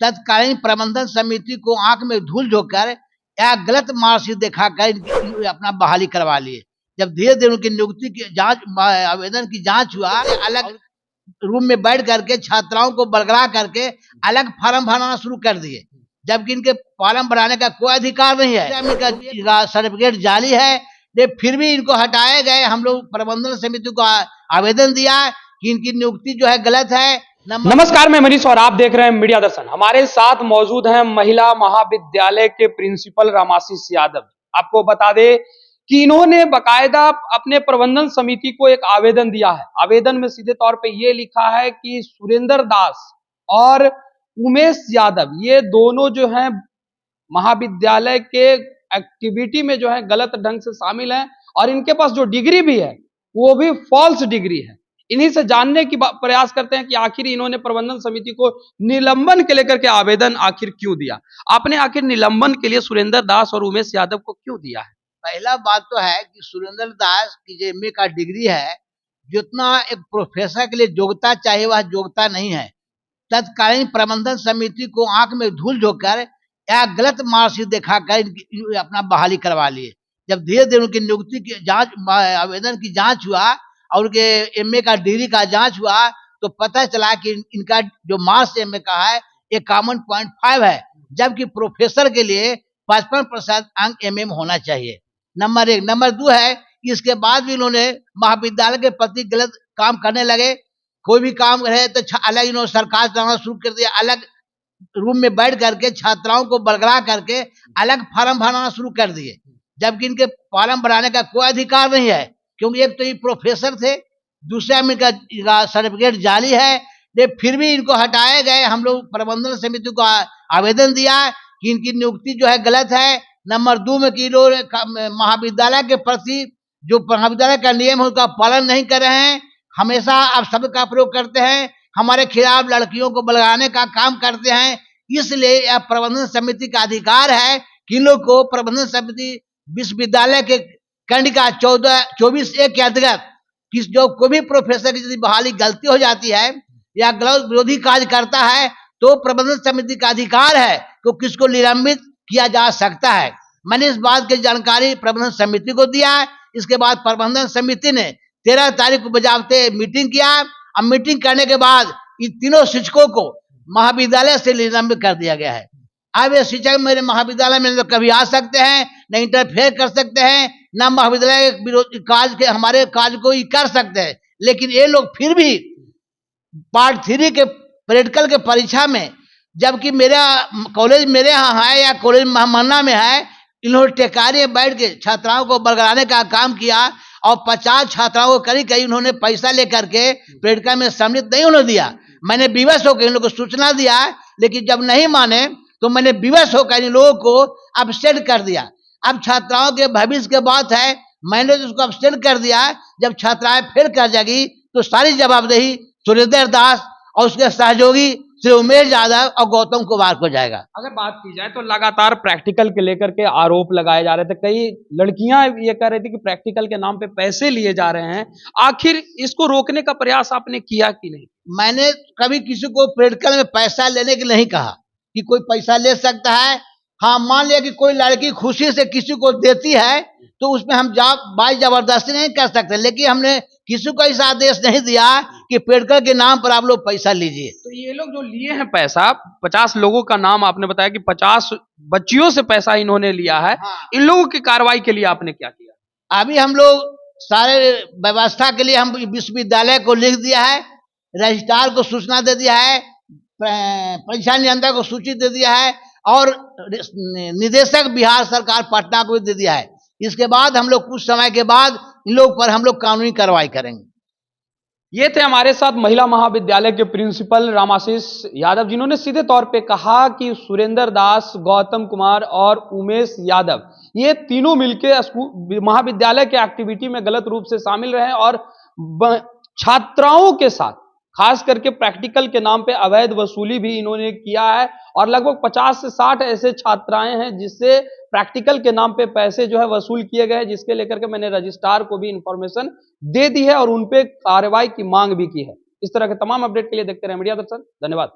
तत्कालीन प्रबंधन समिति को आंख में धूल झोंककर या गलत मार्कशीट दिखाकर अपना बहाली करवा लिए। जब धीरे धीरे उनकी नियुक्ति की जांच आवेदन की जांच हुआ, अलग रूम में बैठ करके छात्राओं को बरकरार करके अलग फार्म भरना शुरू कर दिए, जबकि इनके फार्म भराने का कोई अधिकार नहीं है। इनका सर्टिफिकेट जाली है, ये फिर भी इनको हटाए गए। हम लोग प्रबंधन समिति को आवेदन दिया कि इनकी नियुक्ति जो है गलत है। नमस्कार, मैं मनीष और आप देख रहे हैं मीडिया दर्शन। हमारे साथ मौजूद हैं महिला महाविद्यालय के प्रिंसिपल रामाशीष यादव। आपको बता दें कि इन्होंने बकायदा अपने प्रबंधन समिति को एक आवेदन दिया है। आवेदन में सीधे तौर पे ये लिखा है कि सुरेंद्र दास और उमेश यादव ये दोनों जो हैं महाविद्यालय के एक्टिविटी में जो है गलत ढंग से शामिल हैं और इनके पास जो डिग्री भी है वो भी फॉल्स डिग्री है। इन्हीं से जानने की प्रयास करते हैं कि आखिर इन्होंने प्रबंधन समिति को निलंबन के लेकर के आवेदन आखिर क्यों दिया। आपने आखिर निलंबन के लिए सुरेंद्र दास और उमेश यादव को क्यों दिया है? पहला बात तो है कि सुरेंद्र दास की जो एमए का डिग्री है, जितना एक प्रोफेसर के लिए योग्यता चाहिए वह योग्यता नहीं है। तत्कालीन प्रबंधन समिति को आंख में धूल झोंककर या गलत मार्कशीट दिखाकर अपना बहाली करवा लिए। जब धीरे धीरे उनकी नियुक्ति की जांच आवेदन की जांच हुआ और उनके एमए का डिग्री का जांच हुआ तो पता चला कि इनका जो मार्क्स एमए का है 51.5 है, जबकि प्रोफेसर के लिए 55% अंक एमए में होना चाहिए। नंबर 1। नंबर 2 है कि इसके बाद भी इन्होंने महाविद्यालय के प्रति गलत काम करने लगे। कोई भी काम रहे तो अलग इन्होंने सरकार चलाना शुरू कर दिया, अलग रूम में बैठ करके छात्राओं को बरकरार करके अलग फार्म भरना शुरू कर दिए, जबकि इनके फार्म भराने का कोई अधिकार नहीं है, क्योंकि एक तो ये प्रोफेसर थे, दूसरा में इनका सर्टिफिकेट जाली है। ये फिर भी इनको हटाए गए। हम लोग प्रबंधन समिति को आवेदन दिया कि इनकी नियुक्ति जो है गलत है। नंबर 2 में कि लोग महाविद्यालय के प्रति जो महाविद्यालय का नियम है उसका पालन नहीं कर रहे हैं, हमेशा आप शब्द का प्रयोग करते हैं, हमारे खिलाफ लड़कियों को बलगाने का काम करते हैं। इसलिए यह प्रबंधन समिति का अधिकार है कि इन लोग को प्रबंधन समिति विश्वविद्यालय के कंडिका 24(1) के अंतर्गत किस जो कोई भी प्रोफेसर की यदि बहाली गलती हो जाती है या गलत विरोधी कार्य करता है तो प्रबंधन समिति का अधिकार है कि किसको निलंबित किया जा सकता है। मैंने इस बात की जानकारी प्रबंधन समिति को दिया है। इसके बाद प्रबंधन समिति ने 13 तारीख को बजावते मीटिंग किया। अब मीटिंग करने के बाद इन तीनों शिक्षकों को महाविद्यालय से निलंबित कर दिया गया है। अब ये शिक्षक मेरे महाविद्यालय में कभी आ सकते हैं, न इंटरफेयर कर सकते हैं, न महाविद्यालय कार्य के हमारे कार्य को ही कर सकते हैं। लेकिन ये लोग फिर भी पार्ट 3 के प्रैक्टिकल के परीक्षा में, जबकि मेरा कॉलेज मेरे यहाँ है या कॉलेज मन्ना में है, इन्होंने टेकारी में बैठ के छात्राओं को बरकराने का काम किया और 50 छात्राओं को करीब उन्होंने पैसा लेकर के प्रैक्टिकल में सम्मिलित नहीं उन्होंने दिया। मैंने विवश होकर इन लोगों को सूचना दिया, लेकिन जब नहीं माने तो मैंने विवश होकर इन लोगों को अपसेट कर दिया। अब छात्राओं के भविष्य की बात है, मैंने तो उसको अपसेट कर दिया। जब छात्राएं फेल कर जाएगी तो सारी जवाबदेही सुरेंद्र दास और उसके सहयोगी श्री उमेश यादव और गौतम कुमार को जाएगा। अगर बात की जाए तो लगातार प्रैक्टिकल के लेकर के आरोप लगाए जा रहे थे। कई लड़कियां ये कह रही थी कि प्रैक्टिकल के नाम पे पैसे लिए जा रहे हैं। आखिर इसको रोकने का प्रयास आपने किया कि नहीं? मैंने कभी किसी को प्रैक्टिकल में पैसा लेने के नहीं कहा कि कोई पैसा ले सकता है। हाँ, मान लिया कि कोई लड़की खुशी से किसी को देती है तो उसमें हम बाई जबरदस्ती नहीं कर सकते, लेकिन हमने किसी को ऐसा आदेश नहीं दिया कि प्रैक्टिकल के नाम पर आप लोग पैसा लीजिए। तो ये लोग जो लिए हैं पैसा, 50 लोगों का नाम आपने बताया कि 50 बच्चियों से पैसा इन्होंने लिया है। हाँ। इन लोगों की कार्रवाई के लिए आपने क्या किया? अभी हम लोग सारे व्यवस्था के लिए हम विश्वविद्यालय को लिख दिया है, रजिस्ट्रार को सूचना दे दिया है, परीक्षा नियंत्रक को सूचित दे दिया है और निदेशक बिहार सरकार पटना को भी दे दिया है। इसके बाद हम लोग कुछ समय के बाद इन लोग पर हम लोग कानूनी कार्रवाई करेंगे। ये थे हमारे साथ महिला महाविद्यालय के प्रिंसिपल रामाशीष यादव, जिन्होंने सीधे तौर पे कहा कि सुरेंद्र दास, गौतम कुमार और उमेश यादव ये तीनों मिलकर महाविद्यालय के एक्टिविटी में गलत रूप से शामिल रहे और छात्राओं के साथ खास करके प्रैक्टिकल के नाम पे अवैध वसूली भी इन्होंने किया है और लगभग 50 से 60 ऐसे छात्राएं हैं जिससे प्रैक्टिकल के नाम पे पैसे जो है वसूल किए गए, जिसके लेकर के मैंने रजिस्ट्रार को भी इंफॉर्मेशन दे दी है और उन पे कार्रवाई की मांग भी की है। इस तरह के तमाम अपडेट के लिए देखते रहे मीडिया दर्शन। धन्यवाद।